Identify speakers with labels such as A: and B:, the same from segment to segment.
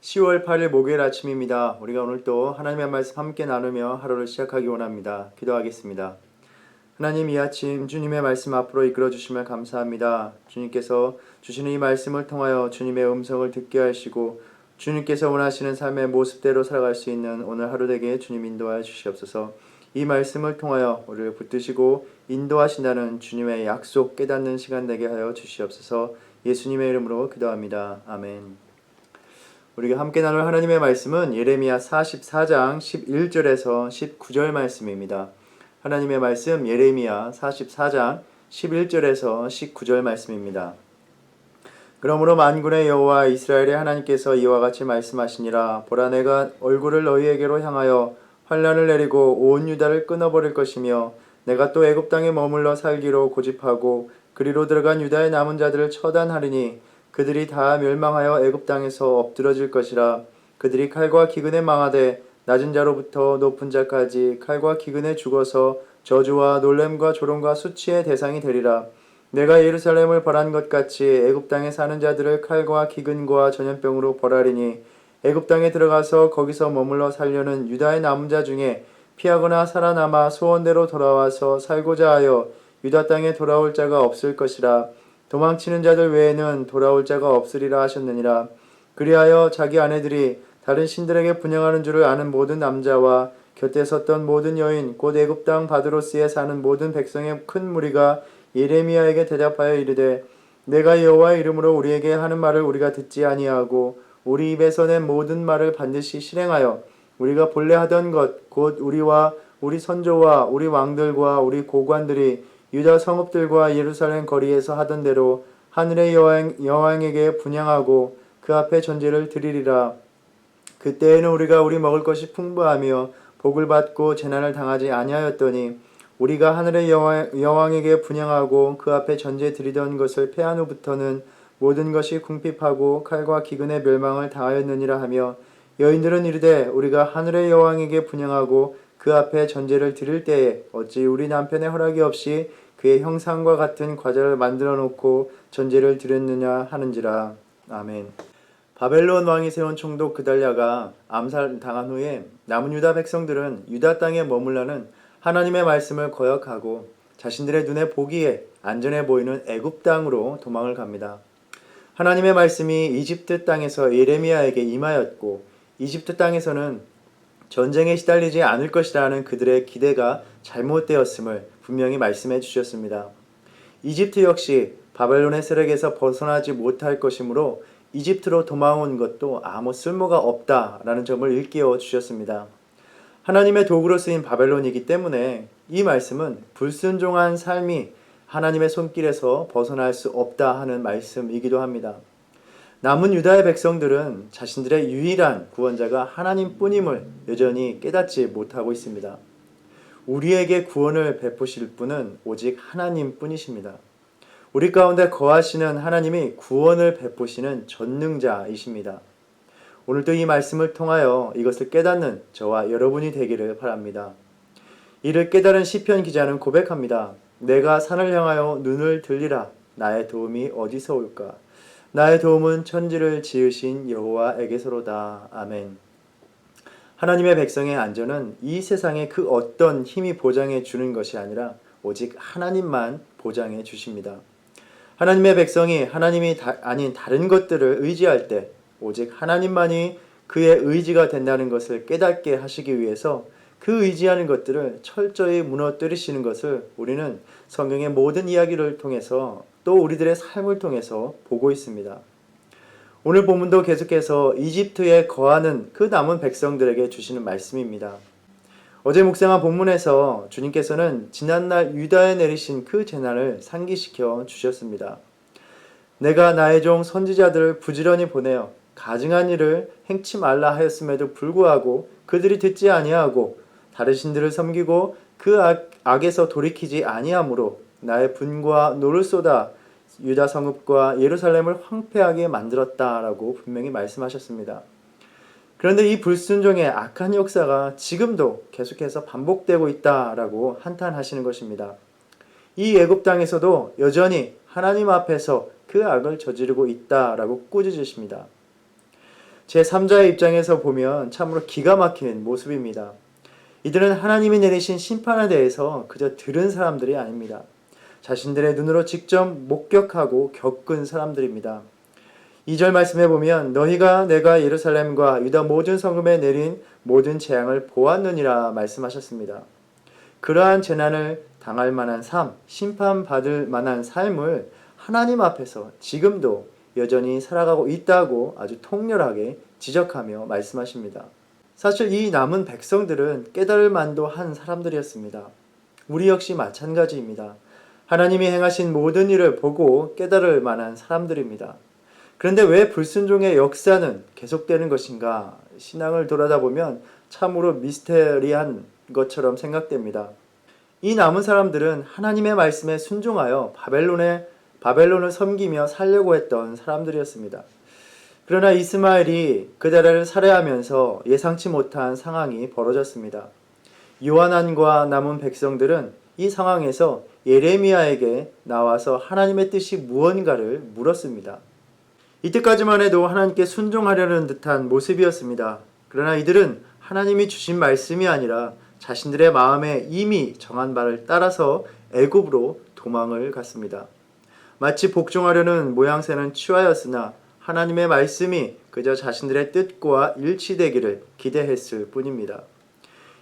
A: 10월 8일 목요일 아침입니다. 우리가 오늘 또 하나님의 말씀 함께 나누며 하루를 시작하기 원합니다. 기도하겠습니다. 하나님, 이 아침 주님의 말씀 앞으로 이끌어 주시면 감사합니다. 주님께서 주시는 이 말씀을 통하여 주님의 음성을 듣게 하시고 주님께서 원하시는 삶의 모습대로 살아갈 수 있는 오늘 하루 되게 주님 인도하여 주시옵소서. 이 말씀을 통하여 우리를 붙드시고 인도하신다는 주님의 약속 깨닫는 시간 되게 하여 주시옵소서. 예수님의 이름으로 기도합니다. 아멘. 우리가 함께 나눌 하나님의 말씀은 예레미야 44장 11절에서 19절 말씀입니다. 하나님의 말씀 예레미야 44장 11절에서 19절 말씀입니다. 그러므로 만군의 여호와 이스라엘의 하나님께서 이와 같이 말씀하시니라. 보라, 내가 얼굴을 너희에게로 향하여 환란을 내리고 온 유다를 끊어버릴 것이며 내가 또 애굽 땅에 머물러 살기로 고집하고 그리로 들어간 유다의 남은 자들을 처단하리니 그들이 다 멸망하여 애굽 땅에서 엎드러질 것이라. 그들이 칼과 기근에 망하되 낮은 자로부터 높은 자까지 칼과 기근에 죽어서 저주와 놀램과 조롱과 수치의 대상이 되리라. 내가 예루살렘을 벌한 것 같이 애굽 땅에 사는 자들을 칼과 기근과 전염병으로 벌하리니 애굽 땅에 들어가서 거기서 머물러 살려는 유다의 남은 자 중에 피하거나 살아남아 소원대로 돌아와서 살고자 하여 유다 땅에 돌아올 자가 없을 것이라. 도망치는 자들 외에는 돌아올 자가 없으리라 하셨느니라. 그리하여 자기 아내들이 다른 신들에게 분향하는 줄을 아는 모든 남자와 곁에 섰던 모든 여인 곧 애굽 땅 바드로스에 사는 모든 백성의 큰 무리가 예레미야에게 대답하여 이르되, 내가 여호와의 이름으로 우리에게 하는 말을 우리가 듣지 아니하고 우리 입에서 낸 모든 말을 반드시 실행하여 우리가 본래 하던 것 곧 우리와 우리 선조와 우리 왕들과 우리 고관들이 유다 성읍들과 예루살렘 거리에서 하던 대로 하늘의 여왕에게 분향하고 그 앞에 전제를 드리리라. 그때에는 우리가 우리 먹을 것이 풍부하며 복을 받고 재난을 당하지 아니하였더니 우리가 하늘의 여왕에게 분향하고 그 앞에 전제 드리던 것을 패한 후부터는 모든 것이 궁핍하고 칼과 기근의 멸망을 당하였느니라 하며, 여인들은 이르되, 우리가 하늘의 여왕에게 분향하고 그 앞에 전제를 드릴 때에 어찌 우리 남편의 허락이 없이 그의 형상과 같은 과자를 만들어 놓고 전제를 드렸느냐 하는지라. 아멘. 바벨론 왕이 세운 총독 그달랴가 암살당한 후에 남은 유다 백성들은 유다 땅에 머물라는 하나님의 말씀을 거역하고 자신들의 눈에 보기에 안전해 보이는 애굽 땅으로 도망을 갑니다. 하나님의 말씀이 이집트 땅에서 예레미야에게 임하였고 이집트 땅에서는 전쟁에 시달리지 않을 것이라는 그들의 기대가 잘못되었음을 분명히 말씀해 주셨습니다. 이집트 역시 바벨론의 세력에서 벗어나지 못할 것이므로 이집트로 도망온 것도 아무 쓸모가 없다라는 점을 일깨워 주셨습니다. 하나님의 도구로 쓰인 바벨론이기 때문에 이 말씀은 불순종한 삶이 하나님의 손길에서 벗어날 수 없다 하는 말씀이기도 합니다. 남은 유다의 백성들은 자신들의 유일한 구원자가 하나님뿐임을 여전히 깨닫지 못하고 있습니다. 우리에게 구원을 베푸실 분은 오직 하나님뿐이십니다. 우리 가운데 거하시는 하나님이 구원을 베푸시는 전능자이십니다. 오늘도 이 말씀을 통하여 이것을 깨닫는 저와 여러분이 되기를 바랍니다. 이를 깨달은 시편 기자는 고백합니다. 내가 산을 향하여 눈을 들리라. 나의 도움이 어디서 올까? 나의 도움은 천지를 지으신 여호와에게서로다. 아멘. 하나님의 백성의 안전은 이 세상의 그 어떤 힘이 보장해 주는 것이 아니라 오직 하나님만 보장해 주십니다. 하나님의 백성이 하나님이 아닌 다른 것들을 의지할 때 오직 하나님만이 그의 의지가 된다는 것을 깨닫게 하시기 위해서 그 의지하는 것들을 철저히 무너뜨리시는 것을 우리는 성경의 모든 이야기를 통해서 또 우리들의 삶을 통해서 보고 있습니다. 오늘 본문도 계속해서 이집트에 거하는 그 남은 백성들에게 주시는 말씀입니다. 어제 묵상한 본문에서 주님께서는 지난날 유다에 내리신 그 재난을 상기시켜 주셨습니다. 내가 나의 종 선지자들을 부지런히 보내어 가증한 일을 행치 말라 하였음에도 불구하고 그들이 듣지 아니하고 다른 신들을 섬기고 그 악에서 돌이키지 아니하므로 나의 분과 노를 쏟아 유다 성읍과 예루살렘을 황폐하게 만들었다라고 분명히 말씀하셨습니다. 그런데 이 불순종의 악한 역사가 지금도 계속해서 반복되고 있다라고 한탄하시는 것입니다. 이 애굽 땅에서도 여전히 하나님 앞에서 그 악을 저지르고 있다라고 꾸짖으십니다. 제3자의 입장에서 보면 참으로 기가 막히는 모습입니다. 이들은 하나님이 내리신 심판에 대해서 그저 들은 사람들이 아닙니다. 자신들의 눈으로 직접 목격하고 겪은 사람들입니다. 2절 말씀에 보면 너희가 내가 예루살렘과 유다 모든 성읍에 내린 모든 재앙을 보았느니라 말씀하셨습니다. 그러한 재난을 당할 만한 삶, 심판받을 만한 삶을 하나님 앞에서 지금도 여전히 살아가고 있다고 아주 통렬하게 지적하며 말씀하십니다. 사실 이 남은 백성들은 깨달을 만도 한 사람들이었습니다. 우리 역시 마찬가지입니다. 하나님이 행하신 모든 일을 보고 깨달을 만한 사람들입니다. 그런데 왜 불순종의 역사는 계속되는 것인가? 신앙을 돌아다 보면 참으로 미스테리한 것처럼 생각됩니다. 이 남은 사람들은 하나님의 말씀에 순종하여 바벨론을 섬기며 살려고 했던 사람들이었습니다. 그러나 이스마엘이 그들을 살해하면서 예상치 못한 상황이 벌어졌습니다. 요하난과 남은 백성들은 이 상황에서 예레미야에게 나와서 하나님의 뜻이 무언가를 물었습니다. 이때까지만 해도 하나님께 순종하려는 듯한 모습이었습니다. 그러나 이들은 하나님이 주신 말씀이 아니라 자신들의 마음에 이미 정한 바를 따라서 애굽으로 도망을 갔습니다. 마치 복종하려는 모양새는 취하였으나 하나님의 말씀이 그저 자신들의 뜻과 일치되기를 기대했을 뿐입니다.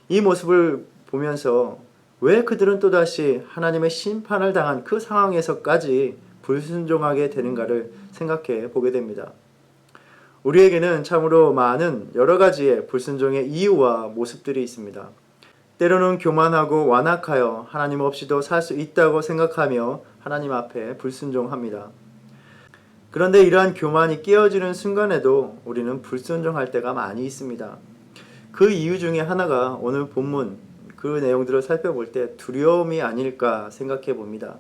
A: 이 모습을 보면서 왜 그들은 또다시 하나님의 심판을 당한 그 상황에서까지 불순종하게 되는가를 생각해 보게 됩니다. 우리에게는 참으로 많은 여러 가지의 불순종의 이유와 모습들이 있습니다. 때로는 교만하고 완악하여 하나님 없이도 살 수 있다고 생각하며 하나님 앞에 불순종합니다. 그런데 이러한 교만이 깨어지는 순간에도 우리는 불순종할 때가 많이 있습니다. 그 이유 중에 하나가 오늘 본문 그 내용들을 살펴볼 때 두려움이 아닐까 생각해 봅니다.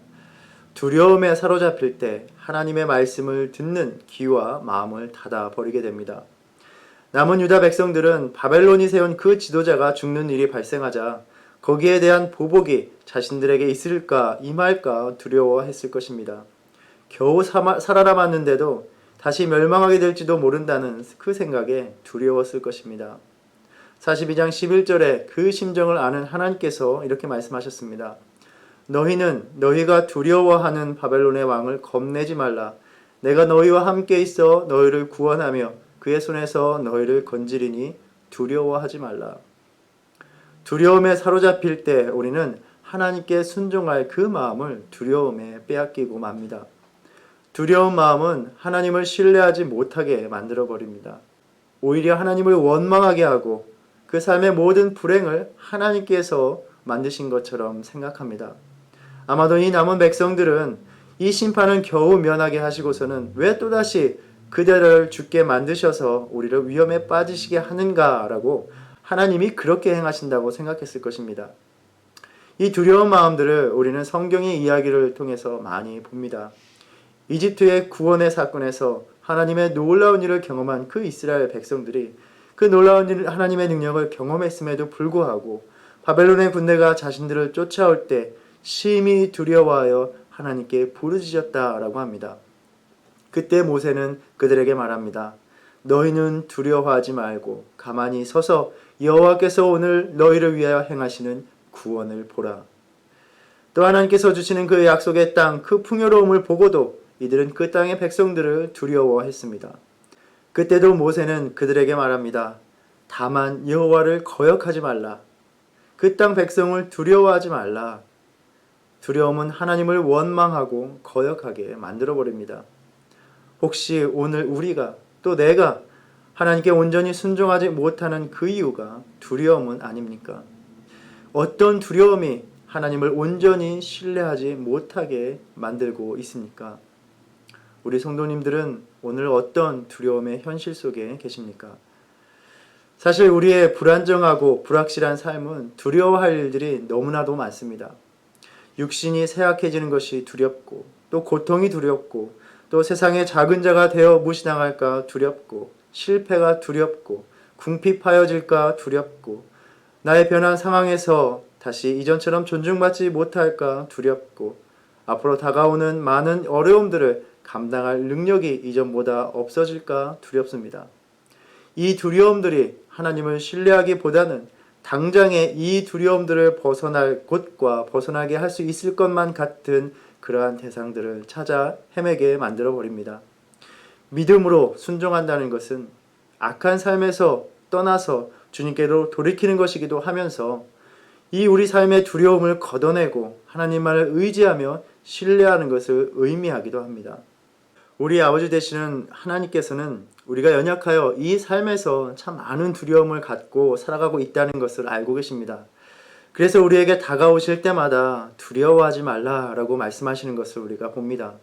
A: 두려움에 사로잡힐 때 하나님의 말씀을 듣는 귀와 마음을 닫아버리게 됩니다. 남은 유다 백성들은 바벨론이 세운 그 지도자가 죽는 일이 발생하자 거기에 대한 보복이 자신들에게 있을까 임할까 두려워했을 것입니다. 겨우 살아남았는데도 다시 멸망하게 될지도 모른다는 그 생각에 두려웠을 것입니다. 42장 11절에 그 심정을 아는 하나님께서 이렇게 말씀하셨습니다. 너희는 너희가 두려워하는 바벨론의 왕을 겁내지 말라. 내가 너희와 함께 있어 너희를 구원하며 그의 손에서 너희를 건지리니 두려워하지 말라. 두려움에 사로잡힐 때 우리는 하나님께 순종할 그 마음을 두려움에 빼앗기고 맙니다. 두려운 마음은 하나님을 신뢰하지 못하게 만들어버립니다. 오히려 하나님을 원망하게 하고 그 삶의 모든 불행을 하나님께서 만드신 것처럼 생각합니다. 아마도 이 남은 백성들은 이 심판은 겨우 면하게 하시고서는 왜 또다시 그들을 죽게 만드셔서 우리를 위험에 빠지시게 하는가라고 하나님이 그렇게 행하신다고 생각했을 것입니다. 이 두려운 마음들을 우리는 성경의 이야기를 통해서 많이 봅니다. 이집트의 구원의 사건에서 하나님의 놀라운 일을 경험한 그 이스라엘 백성들이 그 놀라운 하나님의 능력을 경험했음에도 불구하고 바벨론의 군대가 자신들을 쫓아올 때 심히 두려워하여 하나님께 부르짖었다라고 합니다. 그때 모세는 그들에게 말합니다. 너희는 두려워하지 말고 가만히 서서 여호와께서 오늘 너희를 위하여 행하시는 구원을 보라. 또 하나님께서 주시는 그 약속의 땅, 그 풍요로움을 보고도 이들은 그 땅의 백성들을 두려워했습니다. 그때도 모세는 그들에게 말합니다. 다만 여호와를 거역하지 말라. 그 땅 백성을 두려워하지 말라. 두려움은 하나님을 원망하고 거역하게 만들어버립니다. 혹시 오늘 우리가 또 내가 하나님께 온전히 순종하지 못하는 그 이유가 두려움은 아닙니까? 어떤 두려움이 하나님을 온전히 신뢰하지 못하게 만들고 있습니까? 우리 성도님들은 오늘 어떤 두려움의 현실 속에 계십니까? 사실 우리의 불안정하고 불확실한 삶은 두려워할 일들이 너무나도 많습니다. 육신이 쇠약해지는 것이 두렵고 또 고통이 두렵고 또 세상의 작은 자가 되어 무시당할까 두렵고 실패가 두렵고 궁핍하여질까 두렵고 나의 변한 상황에서 다시 이전처럼 존중받지 못할까 두렵고 앞으로 다가오는 많은 어려움들을 감당할 능력이 이전보다 없어질까 두렵습니다. 이 두려움들이 하나님을 신뢰하기보다는 당장에 이 두려움들을 벗어날 곳과 벗어나게 할 수 있을 것만 같은 그러한 대상들을 찾아 헤매게 만들어 버립니다. 믿음으로 순종한다는 것은 악한 삶에서 떠나서 주님께로 돌이키는 것이기도 하면서 이 우리 삶의 두려움을 걷어내고 하나님만을 의지하며 신뢰하는 것을 의미하기도 합니다. 우리 아버지 되시는 하나님께서는 우리가 연약하여 이 삶에서 참 많은 두려움을 갖고 살아가고 있다는 것을 알고 계십니다. 그래서 우리에게 다가오실 때마다 두려워하지 말라라고 말씀하시는 것을 우리가 봅니다.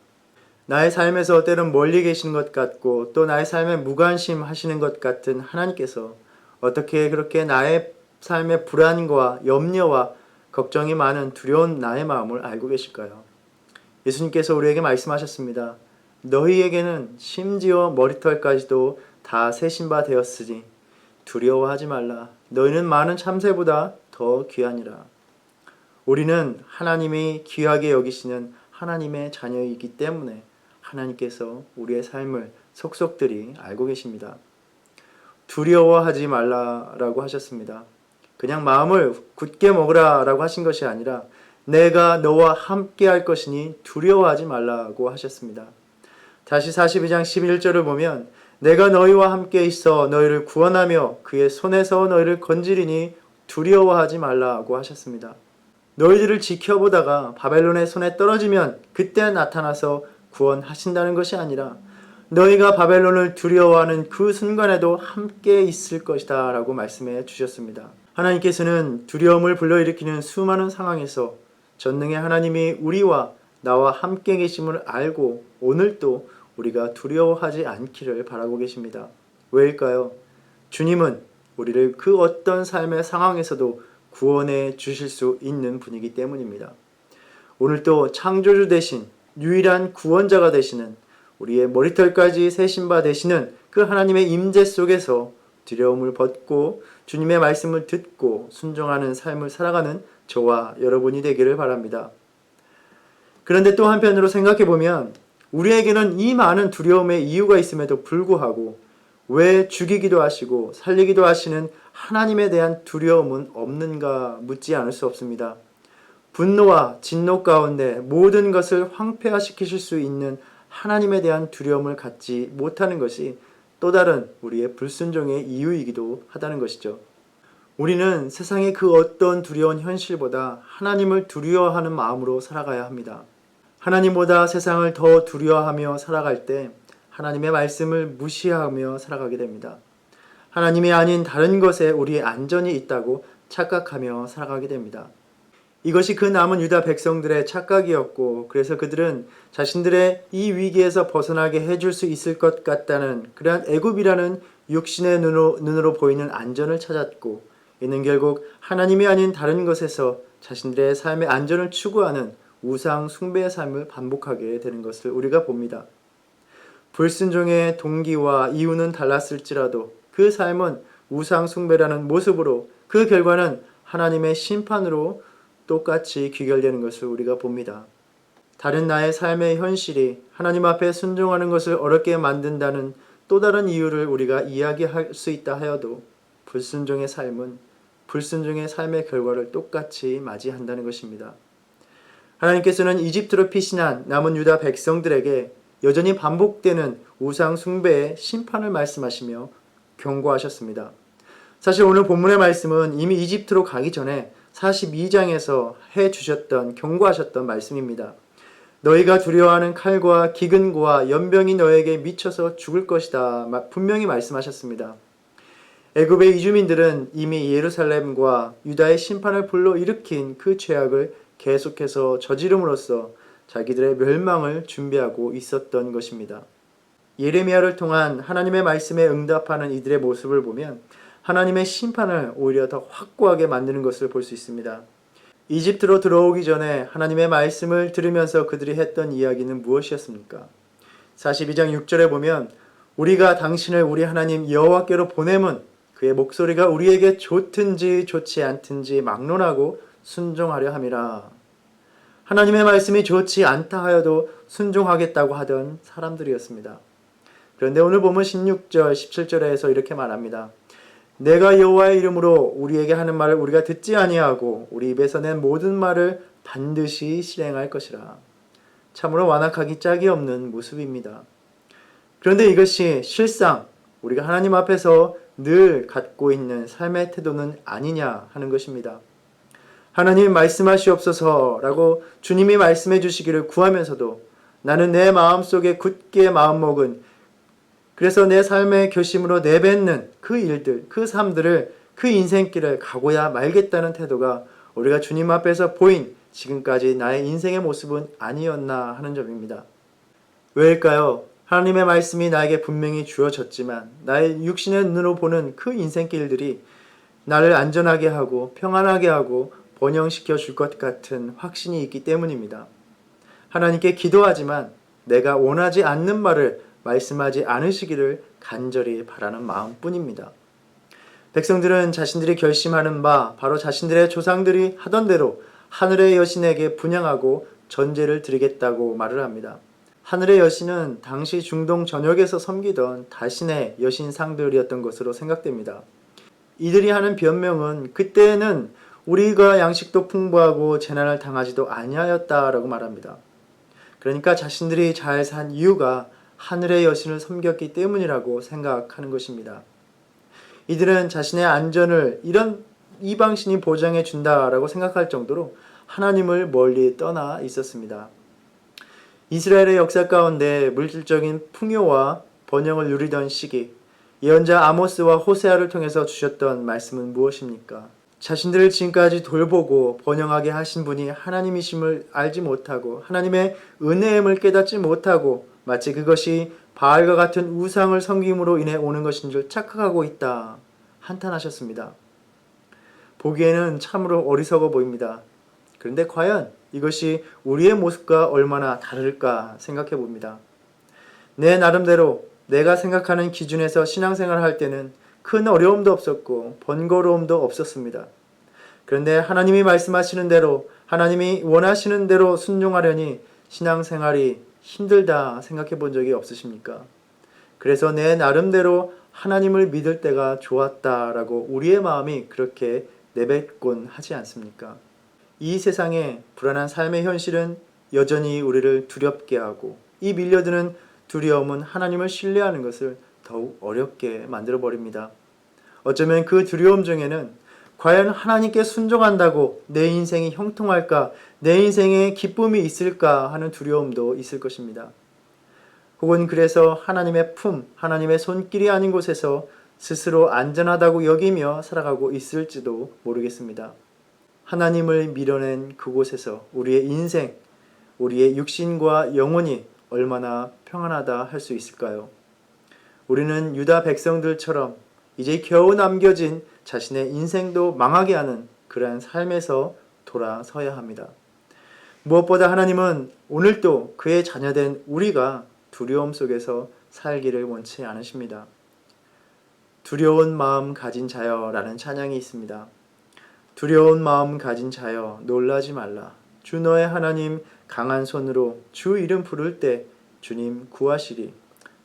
A: 나의 삶에서 때론 멀리 계신 것 같고 또 나의 삶에 무관심하시는 것 같은 하나님께서 어떻게 그렇게 나의 삶의 불안과 염려와 걱정이 많은 두려운 나의 마음을 알고 계실까요? 예수님께서 우리에게 말씀하셨습니다. 너희에게는 심지어 머리털까지도 다 세신 바 되었으니 두려워하지 말라. 너희는 많은 참새보다 더 귀하니라. 우리는 하나님이 귀하게 여기시는 하나님의 자녀이기 때문에 하나님께서 우리의 삶을 속속들이 알고 계십니다. 두려워하지 말라라고 하셨습니다. 그냥 마음을 굳게 먹으라라고 하신 것이 아니라 내가 너와 함께 할 것이니 두려워하지 말라고 하셨습니다. 다시 42장 11절을 보면 내가 너희와 함께 있어 너희를 구원하며 그의 손에서 너희를 건지리니 두려워하지 말라고 하셨습니다. 너희들을 지켜보다가 바벨론의 손에 떨어지면 그때 나타나서 구원하신다는 것이 아니라 너희가 바벨론을 두려워하는 그 순간에도 함께 있을 것이다 라고 말씀해 주셨습니다. 하나님께서는 두려움을 불러일으키는 수많은 상황에서 전능의 하나님이 우리와 나와 함께 계심을 알고 오늘도 우리가 두려워하지 않기를 바라고 계십니다. 왜일까요? 주님은 우리를 그 어떤 삶의 상황에서도 구원해 주실 수 있는 분이기 때문입니다. 오늘도 창조주 되신 유일한 구원자가 되시는 우리의 머리털까지 세신 바 되시는 그 하나님의 임재 속에서 두려움을 벗고 주님의 말씀을 듣고 순종하는 삶을 살아가는 저와 여러분이 되기를 바랍니다. 그런데 또 한편으로 생각해 보면 우리에게는 이 많은 두려움의 이유가 있음에도 불구하고 왜 죽이기도 하시고 살리기도 하시는 하나님에 대한 두려움은 없는가 묻지 않을 수 없습니다. 분노와 진노 가운데 모든 것을 황폐화시키실 수 있는 하나님에 대한 두려움을 갖지 못하는 것이 또 다른 우리의 불순종의 이유이기도 하다는 것이죠. 우리는 세상의 그 어떤 두려운 현실보다 하나님을 두려워하는 마음으로 살아가야 합니다. 하나님보다 세상을 더 두려워하며 살아갈 때 하나님의 말씀을 무시하며 살아가게 됩니다. 하나님이 아닌 다른 것에 우리의 안전이 있다고 착각하며 살아가게 됩니다. 이것이 그 남은 유다 백성들의 착각이었고 그래서 그들은 자신들의 이 위기에서 벗어나게 해줄 수 있을 것 같다는 그러한 애굽이라는 육신의 눈으로 보이는 안전을 찾았고 이는 결국 하나님이 아닌 다른 것에서 자신들의 삶의 안전을 추구하는 우상 숭배의 삶을 반복하게 되는 것을 우리가 봅니다. 불순종의 동기와 이유는 달랐을지라도 그 삶은 우상 숭배라는 모습으로 그 결과는 하나님의 심판으로 똑같이 귀결되는 것을 우리가 봅니다. 다른 나의 삶의 현실이 하나님 앞에 순종하는 것을 어렵게 만든다는 또 다른 이유를 우리가 이야기할 수 있다 하여도 불순종의 삶은 불순종의 삶의 결과를 똑같이 맞이한다는 것입니다. 하나님께서는 이집트로 피신한 남은 유다 백성들에게 여전히 반복되는 우상 숭배의 심판을 말씀하시며 경고하셨습니다. 사실 오늘 본문의 말씀은 이미 이집트로 가기 전에 42장에서 해주셨던 경고하셨던 말씀입니다. 너희가 두려워하는 칼과 기근과 연병이 너에게 미쳐서 죽을 것이다. 분명히 말씀하셨습니다. 애굽의 이주민들은 이미 예루살렘과 유다의 심판을 불러일으킨 그 죄악을 계속해서 저지름으로써 자기들의 멸망을 준비하고 있었던 것입니다. 예레미야를 통한 하나님의 말씀에 응답하는 이들의 모습을 보면 하나님의 심판을 오히려 더 확고하게 만드는 것을 볼 수 있습니다. 이집트로 들어오기 전에 하나님의 말씀을 들으면서 그들이 했던 이야기는 무엇이었습니까? 42장 6절에 보면 우리가 당신을 우리 하나님 여호와께로 보냄은 그의 목소리가 우리에게 좋든지 좋지 않든지 막론하고 순종하려 함이라. 하나님의 말씀이 좋지 않다 하여도 순종하겠다고 하던 사람들이었습니다. 그런데 오늘 보면 16절, 17절에서 이렇게 말합니다. 내가 여호와의 이름으로 우리에게 하는 말을 우리가 듣지 아니하고 우리 입에서 낸 모든 말을 반드시 실행할 것이라. 참으로 완악하기 짝이 없는 모습입니다. 그런데 이것이 실상 우리가 하나님 앞에서 늘 갖고 있는 삶의 태도는 아니냐 하는 것입니다. 하나님 말씀하시옵소서라고 주님이 말씀해 주시기를 구하면서도 나는 내 마음속에 굳게 마음먹은, 그래서 내 삶의 결심으로 내뱉는 그 일들, 그 삶들을, 그 인생길을 가고야 말겠다는 태도가 우리가 주님 앞에서 보인 지금까지 나의 인생의 모습은 아니었나 하는 점입니다. 왜일까요? 하나님의 말씀이 나에게 분명히 주어졌지만 나의 육신의 눈으로 보는 그 인생길들이 나를 안전하게 하고 평안하게 하고 번영시켜 줄 것 같은 확신이 있기 때문입니다. 하나님께 기도하지만 내가 원하지 않는 말을 말씀하지 않으시기를 간절히 바라는 마음뿐입니다. 백성들은 자신들이 결심하는 바 바로 자신들의 조상들이 하던 대로 하늘의 여신에게 분향하고 전제를 드리겠다고 말을 합니다. 하늘의 여신은 당시 중동 전역에서 섬기던 다신의 여신상들이었던 것으로 생각됩니다. 이들이 하는 변명은 그때는 우리가 양식도 풍부하고 재난을 당하지도 아니하였다라고 말합니다. 그러니까 자신들이 잘 산 이유가 하늘의 여신을 섬겼기 때문이라고 생각하는 것입니다. 이들은 자신의 안전을 이런 이방신이 보장해 준다라고 생각할 정도로 하나님을 멀리 떠나 있었습니다. 이스라엘의 역사 가운데 물질적인 풍요와 번영을 누리던 시기, 예언자 아모스와 호세아를 통해서 주셨던 말씀은 무엇입니까? 자신들을 지금까지 돌보고 번영하게 하신 분이 하나님이심을 알지 못하고 하나님의 은혜임을 깨닫지 못하고 마치 그것이 바알과 같은 우상을 섬김으로 인해 오는 것인 줄 착각하고 있다 한탄하셨습니다. 보기에는 참으로 어리석어 보입니다. 그런데 과연 이것이 우리의 모습과 얼마나 다를까 생각해 봅니다. 내 나름대로 내가 생각하는 기준에서 신앙생활을 할 때는 큰 어려움도 없었고 번거로움도 없었습니다. 그런데 하나님이 말씀하시는 대로 하나님이 원하시는 대로 순종하려니 신앙생활이 힘들다 생각해 본 적이 없으십니까? 그래서 내 나름대로 하나님을 믿을 때가 좋았다라고 우리의 마음이 그렇게 내뱉곤 하지 않습니까? 이 세상의 불안한 삶의 현실은 여전히 우리를 두렵게 하고 이 밀려드는 두려움은 하나님을 신뢰하는 것을 더욱 어렵게 만들어버립니다. 어쩌면 그 두려움 중에는 과연 하나님께 순종한다고 내 인생이 형통할까, 내 인생에 기쁨이 있을까 하는 두려움도 있을 것입니다. 혹은 그래서 하나님의 품, 하나님의 손길이 아닌 곳에서 스스로 안전하다고 여기며 살아가고 있을지도 모르겠습니다. 하나님을 밀어낸 그곳에서 우리의 인생, 우리의 육신과 영혼이 얼마나 평안하다 할 수 있을까요? 우리는 유다 백성들처럼 이제 겨우 남겨진 자신의 인생도 망하게 하는 그러한 삶에서 돌아서야 합니다. 무엇보다 하나님은 오늘도 그의 자녀된 우리가 두려움 속에서 살기를 원치 않으십니다. 두려운 마음 가진 자여 라는 찬양이 있습니다. 두려운 마음 가진 자여 놀라지 말라. 주 너의 하나님 강한 손으로 주 이름 부를 때 주님 구하시리.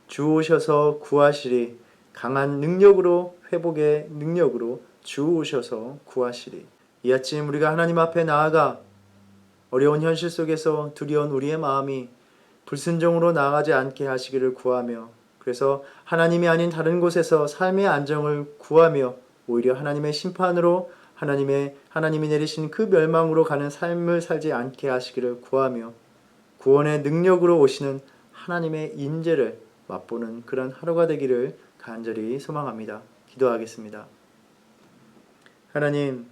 A: 주 오셔서 구하시리. 강한 능력으로 회복의 능력으로 주 오셔서 구하시리. 이 아침 우리가 하나님 앞에 나아가 어려운 현실 속에서 두려운 우리의 마음이 불순종으로 나아가지 않게 하시기를 구하며, 그래서 하나님이 아닌 다른 곳에서 삶의 안정을 구하며 오히려 하나님의 심판으로 하나님이 내리신 그 멸망으로 가는 삶을 살지 않게 하시기를 구하며 구원의 능력으로 오시는 하나님의 인재를 맛보는 그런 하루가 되기를 간절히 소망합니다. 기도하겠습니다. 하나님,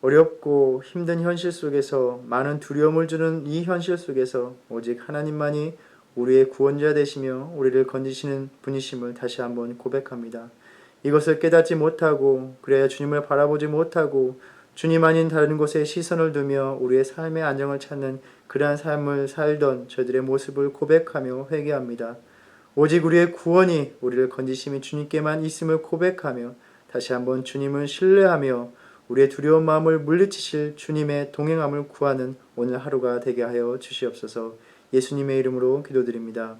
A: 어렵고 힘든 현실 속에서 많은 두려움을 주는 이 현실 속에서 오직 하나님만이 우리의 구원자 되시며 우리를 건지시는 분이심을 다시 한번 고백합니다. 이것을 깨닫지 못하고 그래야 주님을 바라보지 못하고 주님 아닌 다른 곳에 시선을 두며 우리의 삶의 안정을 찾는 그러한 삶을 살던 저들의 모습을 고백하며 회개합니다. 오직 우리의 구원이 우리를 건지심이 주님께만 있음을 고백하며 다시 한번 주님을 신뢰하며 우리의 두려운 마음을 물리치실 주님의 동행함을 구하는 오늘 하루가 되게 하여 주시옵소서. 예수님의 이름으로 기도드립니다.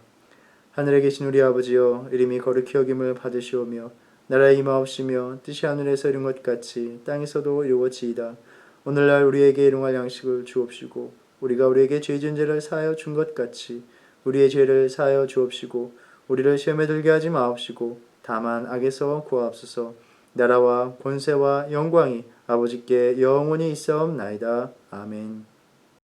A: 하늘에 계신 우리 아버지여, 이름이 거룩히 여김을 받으시오며 나라의 임하옵시며 뜻이 하늘에서 이룬 것 같이 땅에서도 이루어지이다. 오늘날 우리에게 일용할 양식을 주옵시고 우리가 우리에게 죄 지은 죄를 사하여 준 것 같이 우리의 죄를 사하여 주옵시고 우리를 시험에 들게 하지 마옵시고 다만 악에서 구하옵소서. 나라와 권세와 영광이 아버지께 영원히 있사옵나이다. 아멘.